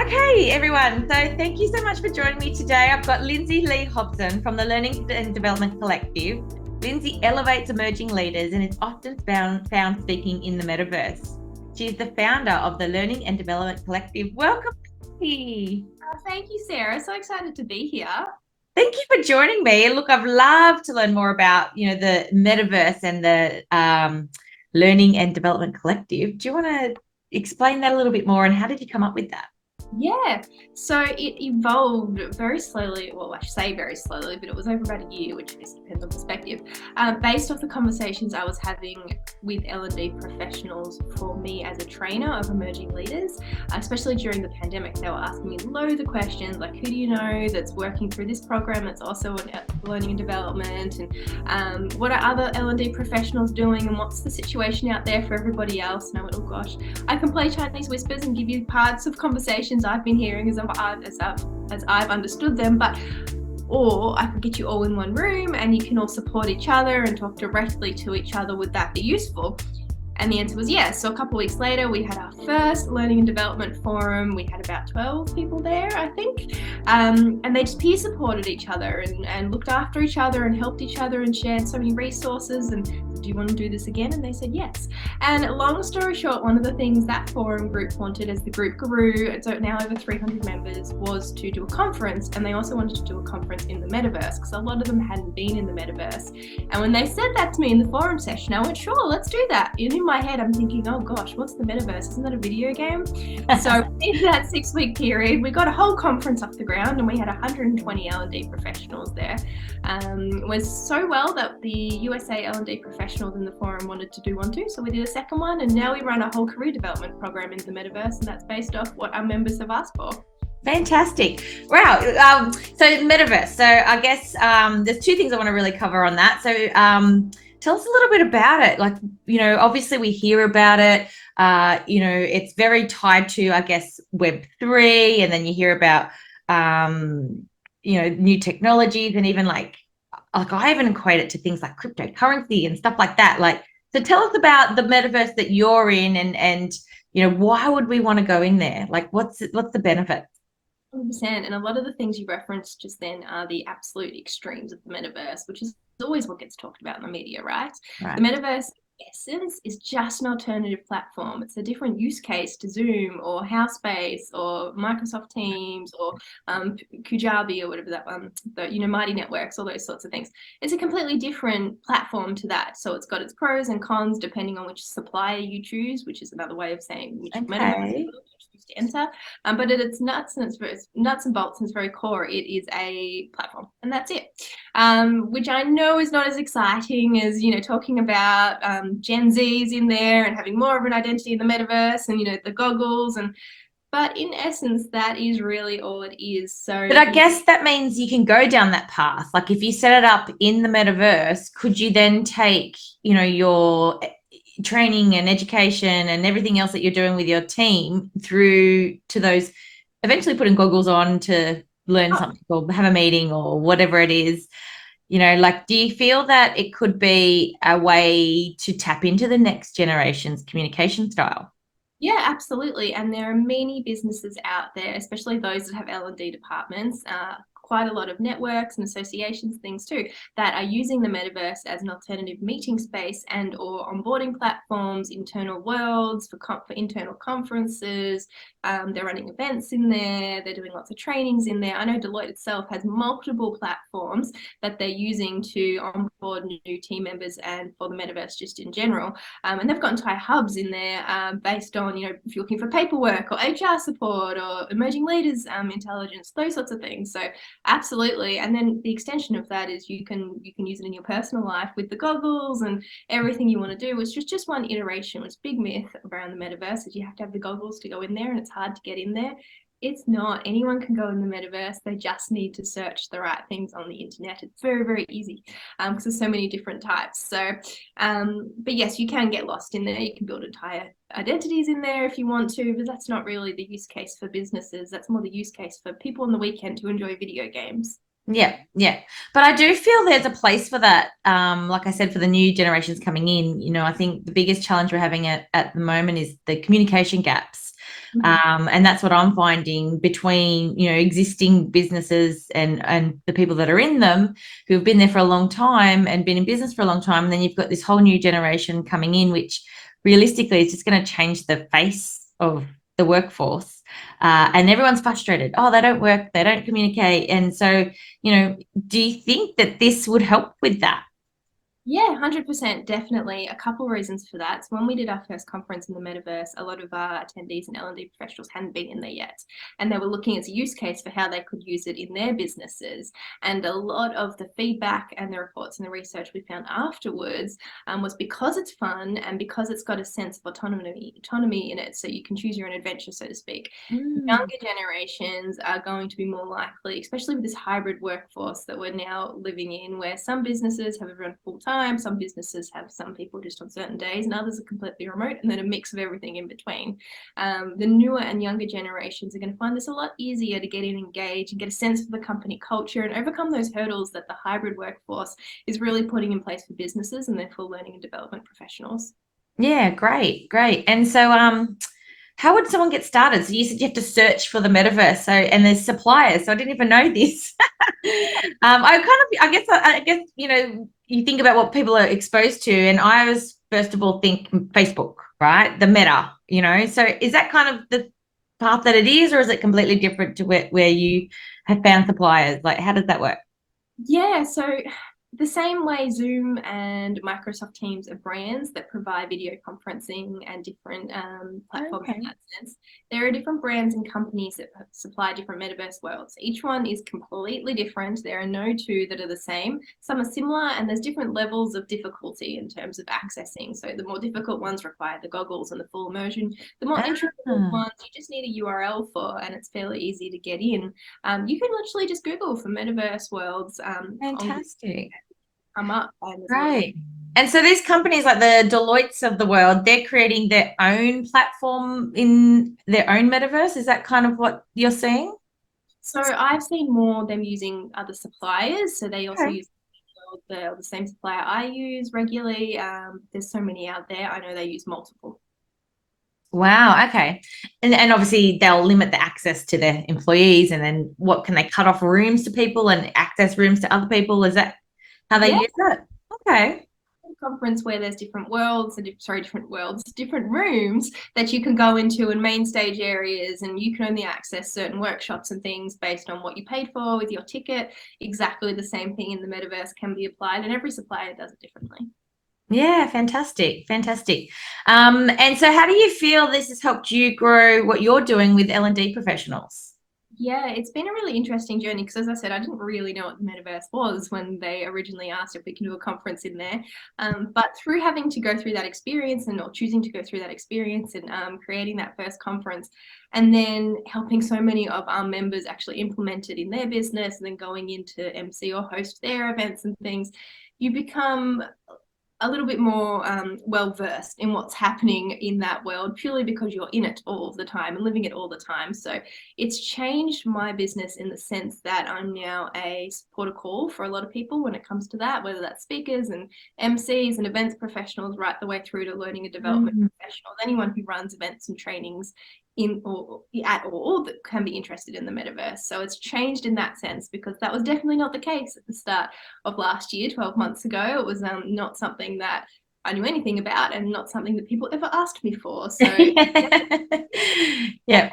Okay, everyone. So thank you so much for joining me today. I've got Lindsey Leigh Hobson from the Learning and Development Collective. Lindsey elevates emerging leaders and is often found speaking in the Metaverse. She is the founder of the Learning and Development Collective. Welcome, Lindsey. Thank you, Sarah. So excited to be here. Thank you for joining me. Look, I've loved to learn more about, the Metaverse and the Learning and Development Collective. Do you want to explain that a little bit more and how did you come up with that? Yeah, so it evolved very slowly. Well, I say very slowly, but it was over about a year, which depends on perspective. Based off the conversations I was having with L&D professionals for me as a trainer of emerging leaders, especially during the pandemic, they were asking me loads of questions like, who do you know that's working through this program that's also in learning and development, and what are other L&D professionals doing, and what's the situation out there for everybody else? And I went, oh gosh, I can play Chinese whispers and give you parts of conversations I've been hearing as I've understood them, or I could get you all in one room and you can all support each other and talk directly to each other. Would that be useful? And the answer was yes. So a couple of weeks later, we had our first learning and development forum. We had about 12 people there, I think. And they just peer supported each other and looked after each other and helped each other and shared so many resources. And do you want to do this again? And they said yes. And long story short, one of the things that forum group wanted as the group grew, and so now over 300 members, was to do a conference. And they also wanted to do a conference in the Metaverse because a lot of them hadn't been in the Metaverse. And when they said that to me in the forum session, I went, sure, let's do that. And in my head, I'm thinking, oh gosh, what's the Metaverse? Isn't that a video game? So in that 6-week period, we got a whole conference off the ground and we had 120 L&D professionals there. It was so well that the USA L&D professionals in the forum wanted to do one too. So we did a second one, and now we run a whole career development program in the Metaverse, and that's based off what our members have asked for. Fantastic. Wow. So Metaverse. So I guess there's two things I want to really cover on that. So tell us a little bit about it. Like, obviously we hear about it. It's very tied to, I guess, Web3, and then you hear about, new technologies, and even like I even equate it to things like cryptocurrency and stuff like that. Like, so tell us about the Metaverse that you're in, and why would we want to go in there? Like, what's the benefit? 100%. And a lot of the things you referenced just then are the absolute extremes of the Metaverse, which is always what gets talked about in the media, right? Right. The Metaverse essence is just an alternative platform. It's a different use case to Zoom or Housepace or Microsoft Teams or Kujabi or whatever that one, Mighty Networks, all those sorts of things. It's a completely different platform to that. So it's got its pros and cons depending on which supplier you choose, which is another way of saying which Metaverse you choose to enter. But at its nuts and bolts and its very core, it is a platform, and that's it. Which I know is not as exciting as talking about Gen Z's in there and having more of an identity in the Metaverse and the goggles, but in essence that is really all it is. So but I guess that means you can go down that path. Like, if you set it up in the Metaverse, could you then take your training and education and everything else that you're doing with your team through to those, eventually putting goggles on to learn something or have a meeting or whatever it is? Do you feel that it could be a way to tap into the next generation's communication style? Yeah, absolutely. And there are many businesses out there, especially those that have L&D departments, quite a lot of networks and associations, things too, that are using the Metaverse as an alternative meeting space and or onboarding platforms, internal worlds for internal conferences. They're running events in there. They're doing lots of trainings in there. I know Deloitte itself has multiple platforms that they're using to onboard new team members and for the Metaverse just in general. And they've got entire hubs in there based on, if you're looking for paperwork or HR support or emerging leaders intelligence, those sorts of things. So absolutely. And then the extension of that is you can use it in your personal life with the goggles and everything you want to do. It's just one iteration. It's a big myth around the Metaverse is you have to have the goggles to go in there and it's hard to get in there. It's not. Anyone can go in the Metaverse. They just need to search the right things on the internet. It's very, very easy because there's so many different types. So, but yes, you can get lost in there. You can build entire identities in there if you want to, but that's not really the use case for businesses. That's more the use case for people on the weekend to enjoy video games. Yeah. But I do feel there's a place for that. Like I said, for the new generations coming in, I think the biggest challenge we're having at the moment is the communication gaps. And that's what I'm finding between, existing businesses and the people that are in them who've been there for a long time and been in business for a long time. And then you've got this whole new generation coming in, which realistically is just going to change the face of the workforce. And everyone's frustrated. Oh, they don't work, they don't communicate. And so, do you think that this would help with that? Yeah, 100%, definitely. A couple reasons for that. So when we did our first conference in the Metaverse, a lot of our attendees and L&D professionals hadn't been in there yet. And they were looking as a use case for how they could use it in their businesses. And a lot of the feedback and the reports and the research we found afterwards was because it's fun and because it's got a sense of autonomy in it. So you can choose your own adventure, so to speak. Younger generations are going to be more likely, especially with this hybrid workforce that we're now living in, where some businesses have everyone full time, some businesses have some people just on certain days, and others are completely remote, and then a mix of everything in between. The newer and younger generations are going to find this a lot easier to get in, engage, and get a sense of the company culture and overcome those hurdles that the hybrid workforce is really putting in place for businesses and therefore learning and development professionals. Yeah, great, great. And so, how would someone get started? So you said you have to search for the metaverse. So, and there's suppliers. So I didn't even know this. I guess, you think about what people are exposed to, and I was first of all think Facebook, right? The meta, So is that kind of the path that it is, or is it completely different to where you have found suppliers? Like, how does that work? Yeah, so the same way Zoom and Microsoft Teams are brands that provide video conferencing and different platforms in that sense, there are different brands and companies that supply different metaverse worlds. Each one is completely different. There are no two that are the same. Some are similar, and there's different levels of difficulty in terms of accessing. So the more difficult ones require the goggles and the full immersion. The more intricate ones, you just need a URL for, and it's fairly easy to get in. You can literally just Google for metaverse worlds. Fantastic. Come up. Right. And so these companies like the Deloittes of the world, they're creating their own platform in their own metaverse. Is that kind of what you're seeing? So I've seen more them using other suppliers. So they also Okay. use the same supplier I use regularly. There's so many out there. I know they use multiple. Wow. Okay. And obviously they'll limit the access to their employees, and then what can they cut off rooms to people and access rooms to other people? Is that how they Yeah. use it? Okay. Conference where there's different rooms that you can go into and main stage areas, and you can only access certain workshops and things based on what you paid for with your ticket. Exactly the same thing in the metaverse can be applied, and every supplier does it differently. Yeah, fantastic, fantastic. And so how do you feel this has helped you grow what you're doing with L&D professionals? Yeah, it's been a really interesting journey because, as I said, I didn't really know what the metaverse was when they originally asked if we can do a conference in there. But through having to go through that experience or choosing to go through that experience and creating that first conference, and then helping so many of our members actually implement it in their business, and then going into MC or host their events and things, you become a little bit more well versed in what's happening in that world purely because you're in it all the time and living it all the time. So it's changed my business in the sense that I'm now a supporter call for a lot of people when it comes to that, whether that's speakers and MCs and events professionals, right the way through to learning and development professionals, anyone who runs events and trainings in or at all that can be interested in the metaverse. So it's changed in that sense because that was definitely not the case at the start of last year, 12 months ago. It was not something that I knew anything about and not something that people ever asked me for. So yeah.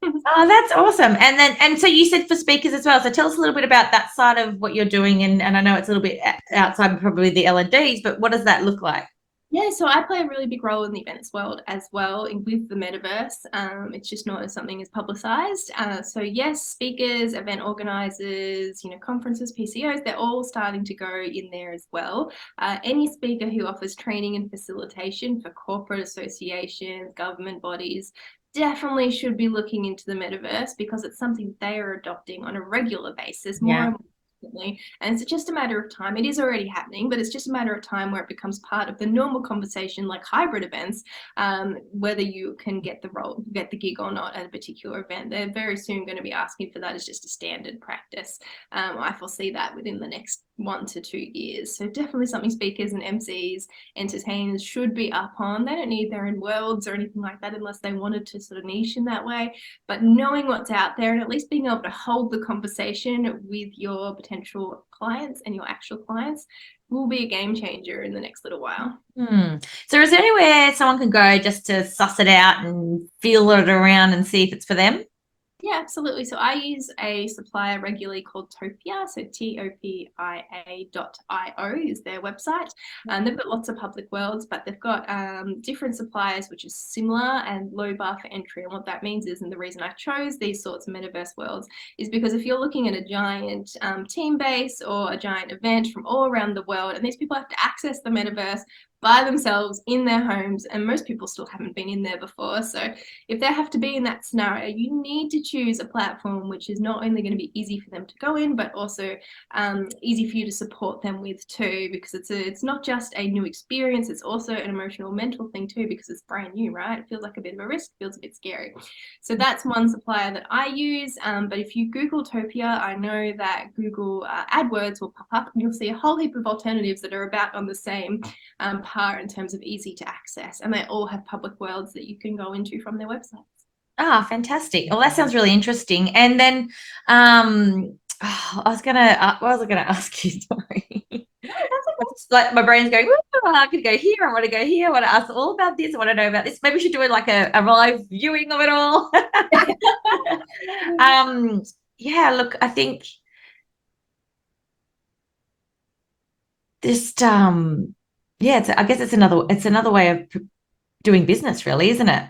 Oh, that's awesome. And so you said for speakers as well. So tell us a little bit about that side of what you're doing. And I know it's a little bit outside probably the L&Ds, but what does that look like? Yeah, so I play a really big role in the events world as well with the metaverse. It's just not as something as publicized. So yes, speakers, event organizers, conferences, PCOs, they're all starting to go in there as well. Any speaker who offers training and facilitation for corporate associations, government bodies, definitely should be looking into the metaverse because it's something they are adopting on a regular basis, more and more. And it's just a matter of time. It is already happening, but it's just a matter of time where it becomes part of the normal conversation, like hybrid events, whether you can get the gig or not at a particular event. They're very soon going to be asking for that as just a standard practice. I foresee that within the next 1 to 2 years. So definitely something speakers and MCs, entertainers should be up on. They don't need their own worlds or anything like that unless they wanted to sort of niche in that way. But knowing what's out there and at least being able to hold the conversation with your potential clients and your actual clients will be a game changer in the next little while. So is there anywhere someone can go just to suss it out and feel it around and see if it's for them? Yeah, absolutely. So I use a supplier regularly called Topia. So topia.io is their website. And they've got lots of public worlds, but they've got different suppliers, which is similar and low bar for entry. And what that means is, and the reason I chose these sorts of metaverse worlds is because if you're looking at a giant team base or a giant event from all around the world, and these people have to access the metaverse by themselves in their homes, and most people still haven't been in there before. So if they have to be in that scenario, you need to choose a platform which is not only going to be easy for them to go in, but also easy for you to support them with too, because it's not just a new experience, it's also an emotional, mental thing too, because it's brand new, right? It feels like a bit of a risk, feels a bit scary. So that's one supplier that I use. But if you Google Topia, I know that Google AdWords will pop up and you'll see a whole heap of alternatives that are about on the same par in terms of easy to access, and they all have public worlds that you can go into from their websites. Fantastic. Well, that sounds really interesting. And then what was I gonna ask you? Sorry. It's like my brain's going, I could go here, I want to go here, I want to ask all about this, I want to know about this. Maybe we should do it like a live viewing of it all. Yeah, look, I think just I guess it's another way of doing business, really, isn't it?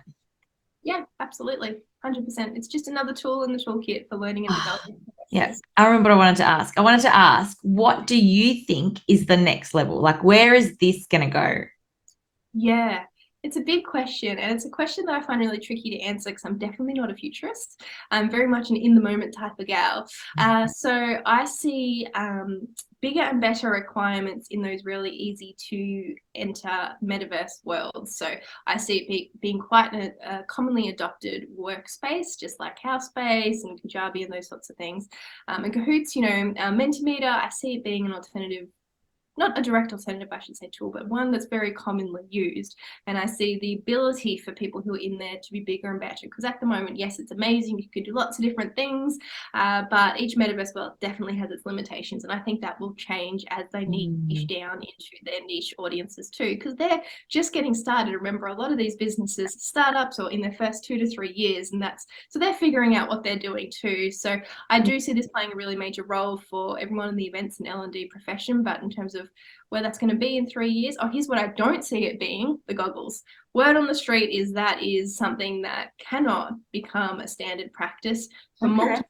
Yeah, absolutely. 100%. It's just another tool in the toolkit for learning and developing. Yeah, I remember what I wanted to ask. I wanted to ask, what do you think is the next level? Like, where is this going to go? Yeah, it's a big question, and it's a question that I find really tricky to answer because I'm definitely not a futurist. I'm very much an in-the-moment type of gal. So I see bigger and better requirements in those really easy to enter metaverse worlds. So I see it being quite a commonly adopted workspace, just like Housepace and Kajabi and those sorts of things. And Kahoots, Mentimeter, I see it being an alternative, not a direct alternative, I should say, tool, but one that's very commonly used. And I see the ability for people who are in there to be bigger and better. Because at the moment, yes, it's amazing. You can do lots of different things, but each metaverse world definitely has its limitations. And I think that will change as they niche down into their niche audiences too, because they're just getting started. Remember, a lot of these businesses, startups, or in their first 2 to 3 years, and so they're figuring out what they're doing too. So I do see this playing a really major role for everyone in the events and L&D profession, but in terms of where that's going to be in 3 years. Oh, here's what I don't see it being: the goggles. Word on the street is that is something that cannot become a standard practice for multiple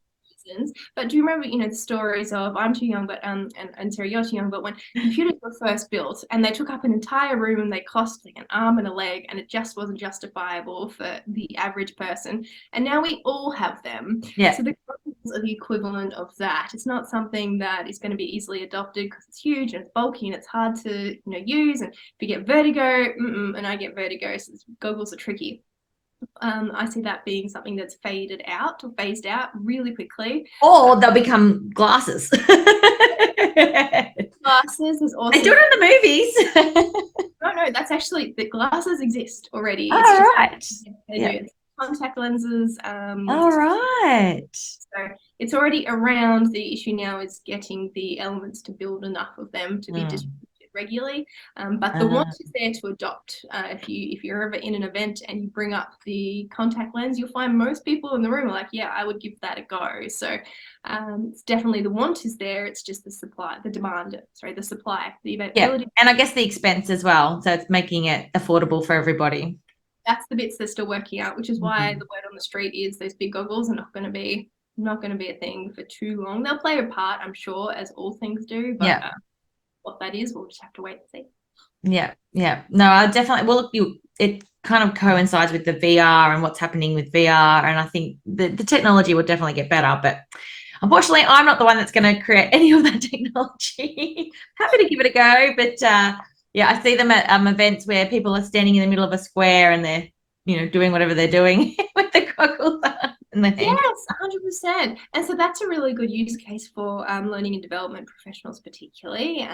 reasons. But do you remember, the stories of, I'm too young, but and Sarah, you're too young, but when computers were first built and they took up an entire room and they cost like an arm and a leg, and it just wasn't justifiable for the average person. And now we all have them. Yeah. So the goggles are the equivalent of that. It's not something that is going to be easily adopted because it's huge and it's bulky and it's hard to use. And if you get vertigo, and I get vertigo, so goggles are tricky. I see that being something that's faded out or phased out really quickly. Or they'll become glasses. Glasses is awesome. They do it in the movies. No, that's actually, the glasses exist already. All right. It's contact lenses. All right. So it's already around. The issue now is getting the elements to build enough of them to be distributed regularly, but the want is there to adopt. If you're ever in an event and you bring up the contact lens, you'll find most people in the room are like, yeah, I would give that a go. So it's definitely, the want is there. It's just the supply, the supply, the availability. Yeah, and I guess the expense as well. So it's making it affordable for everybody. That's the bits they're still working out, which is why the word on the street is those big goggles are not going to be a thing for too long. They'll play a part, I'm sure, as all things do, but what that is, we'll just have to wait and see. Yeah. No, I definitely. Well, look, it kind of coincides with the VR and what's happening with VR, and I think the technology will definitely get better. But unfortunately, I'm not the one that's going to create any of that technology. Happy to give it a go, but I see them at events where people are standing in the middle of a square and they're doing whatever they're doing with the goggles on. I think. Yes, 100%. And so that's a really good use case for learning and development professionals, particularly.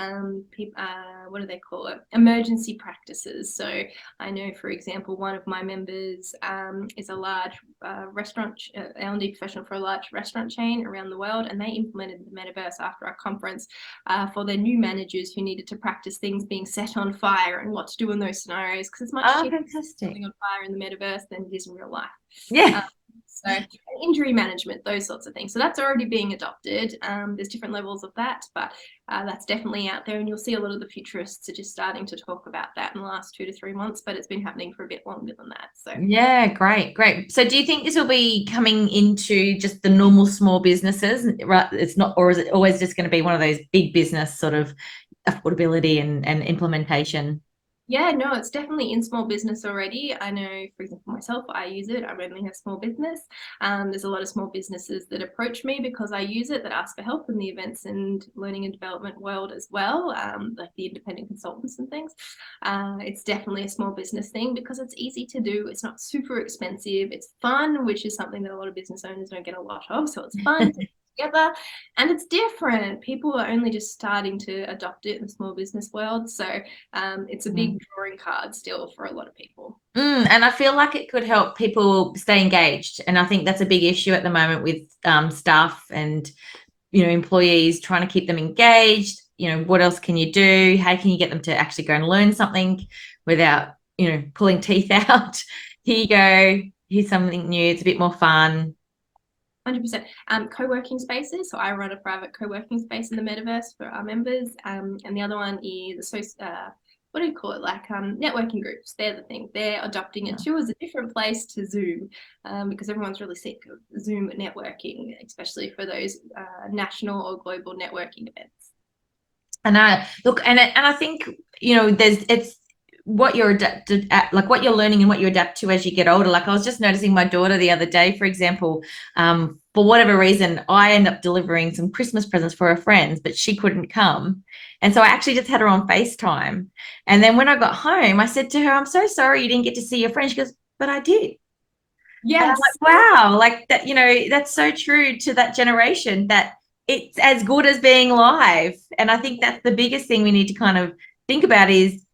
What do they call it? Emergency practices. So I know, for example, one of my members is a large restaurant, L&D professional for a large restaurant chain around the world, and they implemented the metaverse after our conference for their new managers who needed to practice things being set on fire and what to do in those scenarios, because it's much Oh, cheaper fantastic. something on fire in the metaverse than it is in real life. Yeah. So injury management, those sorts of things. So that's already being adopted. There's different levels of that, but that's definitely out there. And you'll see a lot of the futurists are just starting to talk about that in the last 2 to 3 months, but it's been happening for a bit longer than that. So Yeah, great, great. So do you think this will be coming into just the normal small businesses? Right, it's not, or is it always just going to be one of those big business sort of affordability and implementation? yeah, no, it's definitely in small business already. I know, for example, myself, I use it. I only have small business. There's a lot of small businesses that approach me because I use it, that ask for help in the events and learning and development world as well, like the independent consultants and things. It's definitely a small business thing because it's easy to do. It's not super expensive. It's fun, which is something that a lot of business owners don't get a lot of. So it's fun to together, and it's different. People are only just starting to adopt it in the small business world, so it's a big drawing card still for a lot of people. And I feel like it could help people stay engaged. And I think that's a big issue at the moment with staff and, employees, trying to keep them engaged. What else can you do? How can you get them to actually go and learn something without, pulling teeth out? Here you go. Here's something new. It's a bit more fun. 100%. Co-working spaces. So I run a private co-working space in the metaverse for our members. And the other one is what do you call it? Like networking groups. They're the thing. They're adopting it too as a different place to Zoom, because everyone's really sick of Zoom networking, especially for those national or global networking events. And I look, and I think it's what you're like what you're learning and what you adapt to as you get older. Like I was just noticing my daughter the other day, for example, for whatever reason, I end up delivering some Christmas presents for her friends, but she couldn't come, and so I actually just had her on FaceTime. And then when I got home, I said to her, "I'm so sorry you didn't get to see your friend." She goes, "But I did." And I'm Yes. like, wow, like that, that's so true to that generation, that it's as good as being live. And I think that's the biggest thing we need to kind of think about is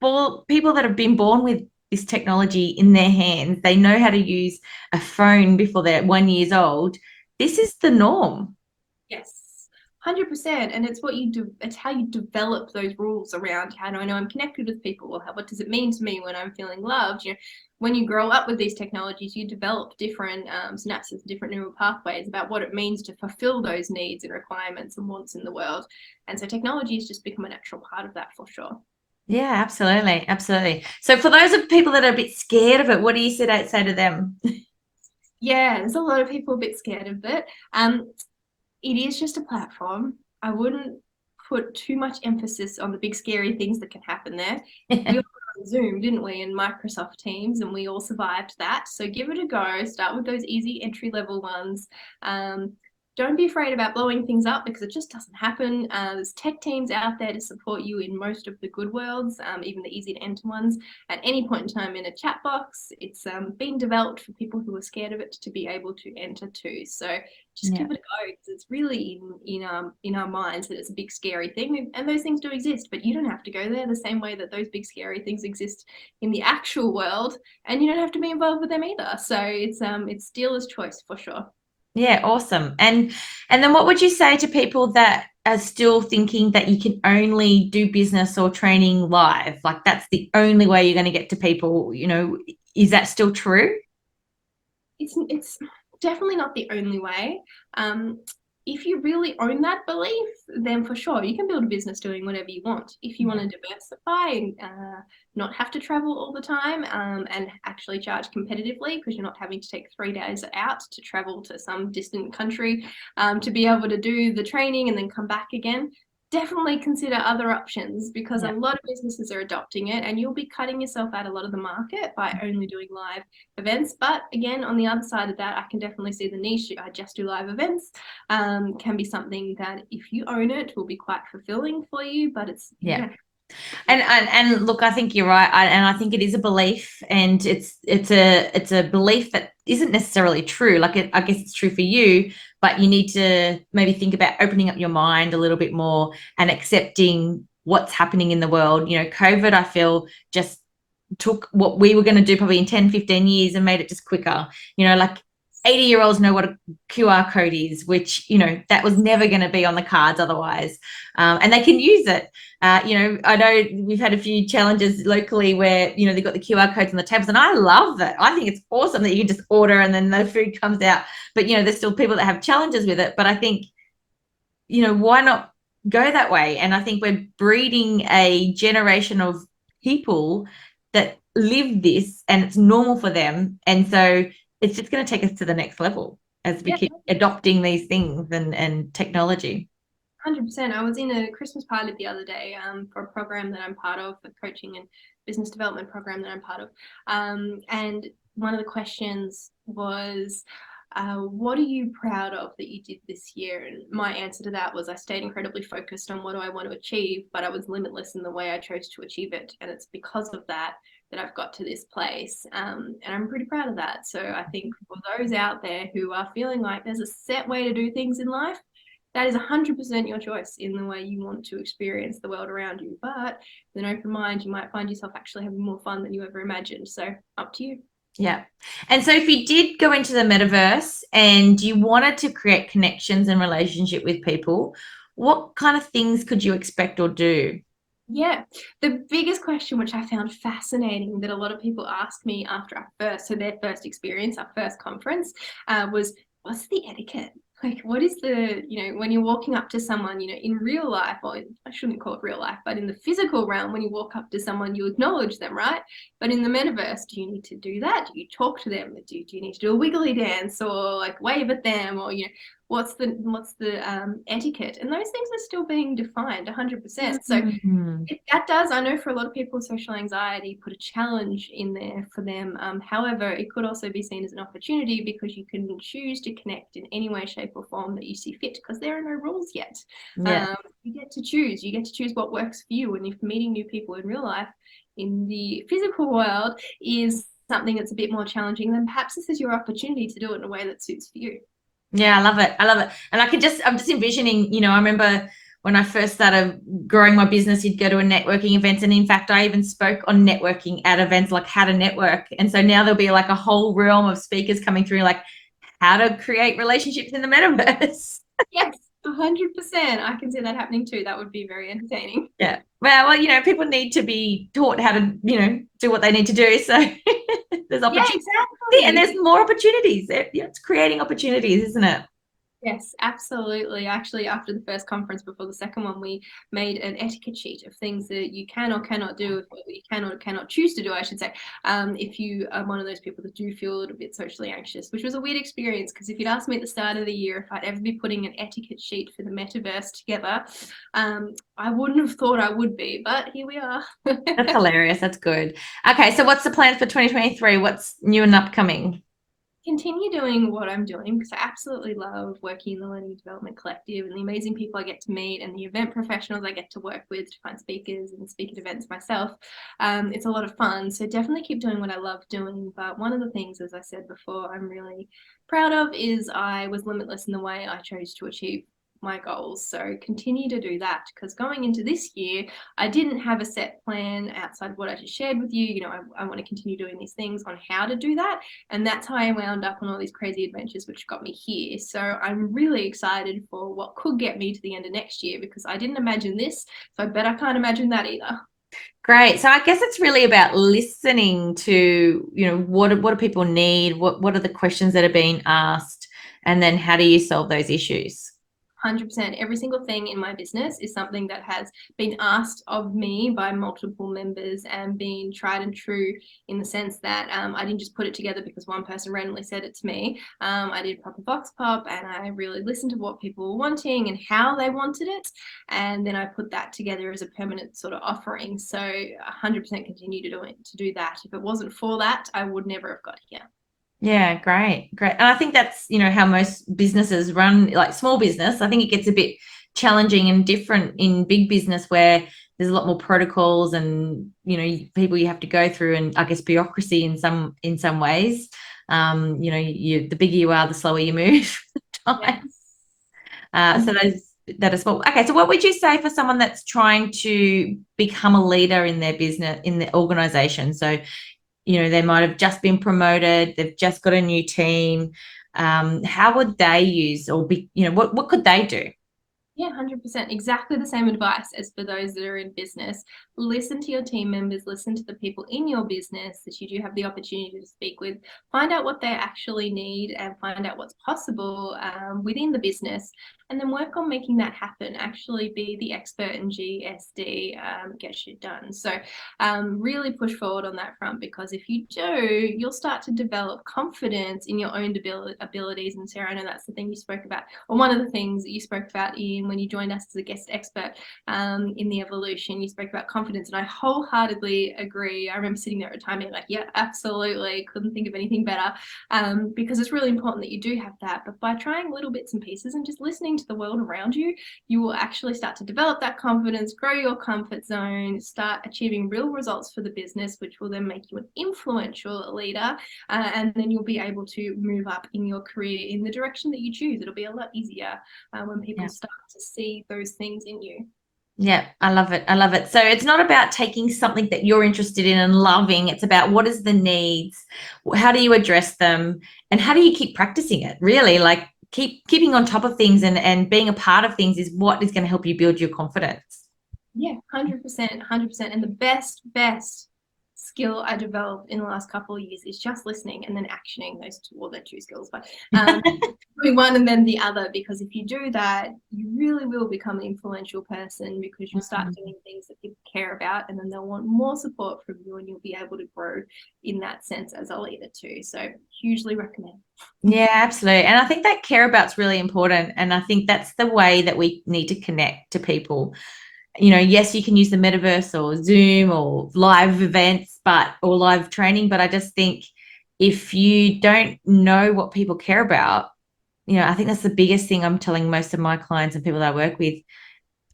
for people that have been born with this technology in their hands, they know how to use a phone before they're 1 year old. This is the norm. Yes, 100%. And it's what you do, it's how you develop those rules around how do I know I'm connected with people? Well, what does it mean to me when I'm feeling loved? When you grow up with these technologies, you develop different synapses, different neural pathways about what it means to fulfill those needs and requirements and wants in the world. And so technology has just become a natural part of that for sure. Yeah, absolutely. Absolutely. So for those of people that are a bit scared of it, what do you say to them? Yeah, there's a lot of people a bit scared of it. It is just a platform. I wouldn't put too much emphasis on the big scary things that can happen there. We all got on Zoom, didn't we, and Microsoft Teams, and we all survived that. So give it a go. Start with those easy entry level ones. Don't be afraid about blowing things up because it just doesn't happen. There's tech teams out there to support you in most of the good worlds, even the easy to enter ones. At any point in time in a chat box, it's been developed for people who are scared of it to be able to enter too. So just give it a go because it's really in our minds that it's a big scary thing, and those things do exist, but you don't have to go there the same way that those big scary things exist in the actual world, and you don't have to be involved with them either. So it's dealer's choice for sure. Yeah, awesome. And then what would you say to people that are still thinking that you can only do business or training live? Like that's the only way you're going to get to people, is that still true? It's definitely not the only way. If you really own that belief, then for sure you can build a business doing whatever you want. If you want to diversify and not have to travel all the time, and actually charge competitively because you're not having to take 3 days out to travel to some distant country to be able to do the training and then come back again, definitely consider other options because a lot of businesses are adopting it, and you'll be cutting yourself out a lot of the market by only doing live events. But again, on the other side of that, I can definitely see the niche. I just do live events can be something that if you own it will be quite fulfilling for you, but it's And look, I think you're right, and I think it is a belief, and it's a belief that isn't necessarily true. Like I guess it's true for you, but you need to maybe think about opening up your mind a little bit more and accepting what's happening in the world. COVID, I feel, just took what we were going to do probably in 10, 15 years and made it just quicker. Like 80-year-olds know what a QR code is, which, that was never going to be on the cards otherwise. And they can use it. I know we've had a few challenges locally where, they've got the QR codes on the tables, and I love that. I think it's awesome that you can just order and then the food comes out. But, there's still people that have challenges with it. But I think, why not go that way? And I think we're breeding a generation of people that live this and it's normal for them. And so it's just going to take us to the next level as we keep adopting these things and technology. 100%. I was in a Christmas party the other day for a program that I'm part of, a coaching and business development program that I'm part of. And one of the questions was, what are you proud of that you did this year? And my answer to that was I stayed incredibly focused on what do I want to achieve, but I was limitless in the way I chose to achieve it. And it's because of that I've got to this place. And I'm pretty proud of that. So I think for those out there who are feeling like there's a set way to do things in life, that is 100% your choice in the way you want to experience the world around you. But with an open mind, you might find yourself actually having more fun than you ever imagined. So up to you. Yeah. And so if you did go into the metaverse and you wanted to create connections and relationship with people, what kind of things could you expect or do? Yeah, the biggest question, which I found fascinating, that a lot of people ask me after their first experience, our first conference, was, what's the etiquette? Like, what is when you're walking up to someone, in real life, or I shouldn't call it real life, but in the physical realm, when you walk up to someone, you acknowledge them, right? But in the metaverse, do you need to do that? Do you talk to them? Do you need to do a wiggly dance or like wave at them, or, what's the etiquette? And those things are still being defined 100%. So that does, I know for a lot of people, social anxiety put a challenge in there for them. However, it could also be seen as an opportunity because you can choose to connect in any way, shape or form that you see fit, because there are no rules yet. You get to choose what works for you. And if meeting new people in real life, in the physical world, is something that's a bit more challenging, then perhaps this is your opportunity to do it in a way that suits for you. Yeah, I love it. And I'm just envisioning, I remember when I first started growing my business, you'd go to a networking event. And in fact, I even spoke on networking at events, like how to network. And so now there'll be like a whole realm of speakers coming through, like how to create relationships in the metaverse. Yes, 100%. I can see that happening too. That would be very entertaining. Yeah. Well, people need to be taught how to, do what they need to do. So there's opportunities. Yeah, exactly. And there's more opportunities. It's creating opportunities, isn't it? Yes, absolutely. Actually, after the first conference, before the second one, we made an etiquette sheet of things that you can or cannot do, what you can or cannot choose to do, I should say, if you are one of those people that do feel a little bit socially anxious, which was a weird experience, because if you'd asked me at the start of the year if I'd ever be putting an etiquette sheet for the metaverse together, I wouldn't have thought I would be, but here we are. That's hilarious. That's good. Okay, so what's the plan for 2023? What's new and upcoming? Continue doing what I'm doing, because I absolutely love working in the Learning and Development Collective and the amazing people I get to meet and the event professionals I get to work with to find speakers and speak at events myself. It's a lot of fun. So definitely keep doing what I love doing. But one of the things, as I said before, I'm really proud of is I was limitless in the way I chose to achieve my goals. So continue to do that, because going into this year, I didn't have a set plan outside of what I just shared with you. I want to continue doing these things on how to do that. And that's how I wound up on all these crazy adventures, which got me here. So I'm really excited for what could get me to the end of next year, because I didn't imagine this. So I bet I can't imagine that either. Great. So I guess it's really about listening to, what do people need? What are the questions that are being asked? And then how do you solve those issues? 100%. Every single thing in my business is something that has been asked of me by multiple members and been tried and true, in the sense that I didn't just put it together because one person randomly said it to me. I did proper vox pop, and I really listened to what people were wanting and how they wanted it. And then I put that together as a permanent sort of offering. So 100% continue to do that. If it wasn't for that, I would never have got here. Yeah, great. And I think that's, how most businesses run, like small business. I think it gets a bit challenging and different in big business where there's a lot more protocols and, people you have to go through, and I guess bureaucracy in some ways. The bigger you are, the slower you move. So those that are small. Okay, so what would you say for someone that's trying to become a leader in their business, in the organization? So, they might have just been promoted, they've just got a new team. How would they use, or what could they do? Yeah, 100%. Exactly the same advice as for those that are in business. Listen to your team members, listen to the people in your business that you do have the opportunity to speak with. Find out what they actually need and find out what's possible within the business, and then work on making that happen. Actually be the expert in GSD, get shit done. So really push forward on that front, because if you do, you'll start to develop confidence in your own abilities. And Sarah, I know that's the thing you spoke about, or one of the things that you spoke about when you joined us as a guest expert in the evolution. You spoke about confidence, and I wholeheartedly agree. I remember sitting there at a time being like, yeah, absolutely, couldn't think of anything better, because it's really important that you do have that. But by trying little bits and pieces and just listening to the world around you, you will actually start to develop that confidence, grow your comfort zone, start achieving real results for the business, which will then make you an influential leader, and then you'll be able to move up in your career in the direction that you choose. It'll be a lot easier when people start to see those things in you. Yeah, I love it. I love it. So it's not about taking something that you're interested in and loving. It's about what is the needs, how do you address them, and how do you keep practicing it? Really, like keeping on top of things and being a part of things is what is going to help you build your confidence. Yeah, 100%, 100%. And the best skill I developed in the last couple of years is just listening and then actioning those two. Well, they're two skills, but doing one and then the other, because if you do that, you really will become an influential person, because you'll start doing things that people care about, and then they'll want more support from you, and you'll be able to grow in that sense as a leader too. So hugely recommend. Yeah, absolutely. And I think that care about's really important. And I think that's the way that we need to connect to people. Yes, you can use the metaverse or Zoom or live events, or live training, but I just think if you don't know what people care about, I think that's the biggest thing I'm telling most of my clients and people that I work with.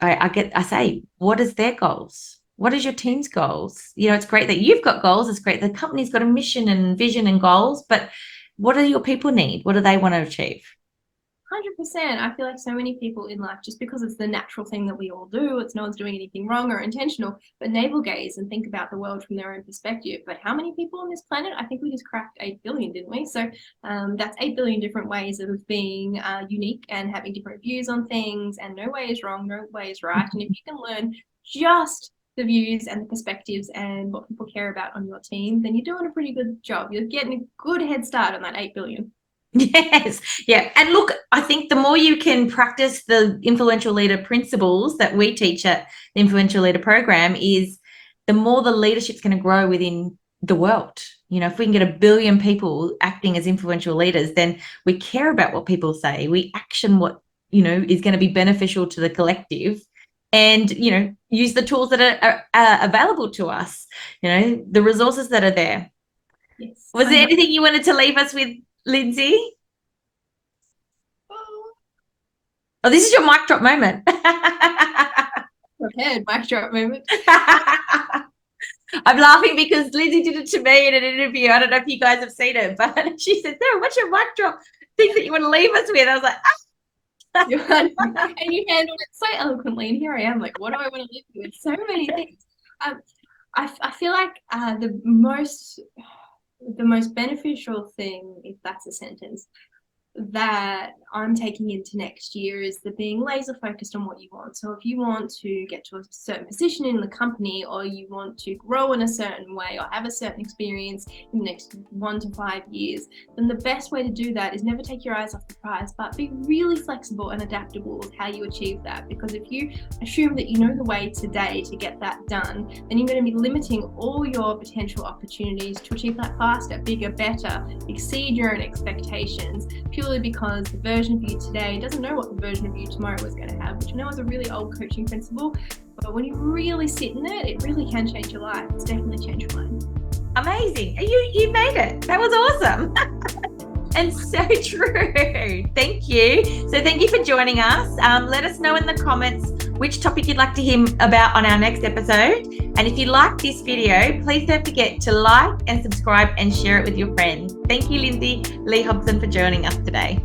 I say, what is their goals? What is your team's goals? It's great that you've got goals. It's great the company's got a mission and vision and goals, but what do your people need? What do they want to achieve? 100%. I feel like so many people in life, just because it's the natural thing that we all do, it's no one's doing anything wrong or intentional, but navel gaze and think about the world from their own perspective. But how many people on this planet? I think we just cracked 8 billion, didn't we? So that's 8 billion different ways of being unique and having different views on things, and no way is wrong, no way is right. And if you can learn just the views and the perspectives and what people care about on your team, then you're doing a pretty good job. You're getting a good head start on that 8 billion. Yes. Yeah. And look, I think the more you can practice the influential leader principles that we teach at the Influential Leader Program, is the more the leadership's going to grow within the world. If we can get 1 billion people acting as influential leaders, then we care about what people say. We action what, is going to be beneficial to the collective, and, use the tools that are available to us, the resources that are there. Yes. Was there anything you wanted to leave us with, Lindsey? Oh, this is your mic drop moment. Prepared mic drop moment. I'm laughing because Lindsey did it to me in an interview. I don't know if you guys have seen it, but she said, "No, what's your mic drop thing that you want to leave us with?" I was like, ah. And you handled it so eloquently, and here I am like, what do I want to leave you with? So many things. I feel like the most beneficial thing, if that's a sentence, that I'm taking into next year is the being laser focused on what you want. So if you want to get to a certain position in the company, or you want to grow in a certain way, or have a certain experience in the next 1 to 5 years, then the best way to do that is never take your eyes off the prize, but be really flexible and adaptable with how you achieve that. Because if you assume that you know the way today to get that done, then you're going to be limiting all your potential opportunities to achieve that faster, bigger, better, exceed your own expectations, purely because the version of you today doesn't know what the version of you tomorrow is going to have, which I know is a really old coaching principle, but when you really sit in it, it really can change your life. It's definitely changed mine. Amazing. You made it. That was awesome. And so true. Thank you. So thank you for joining us. Let us know in the comments which topic you'd like to hear about on our next episode. And if you like this video, please don't forget to like and subscribe and share it with your friends. Thank you, Lindsey Leigh Hobson, for joining us today.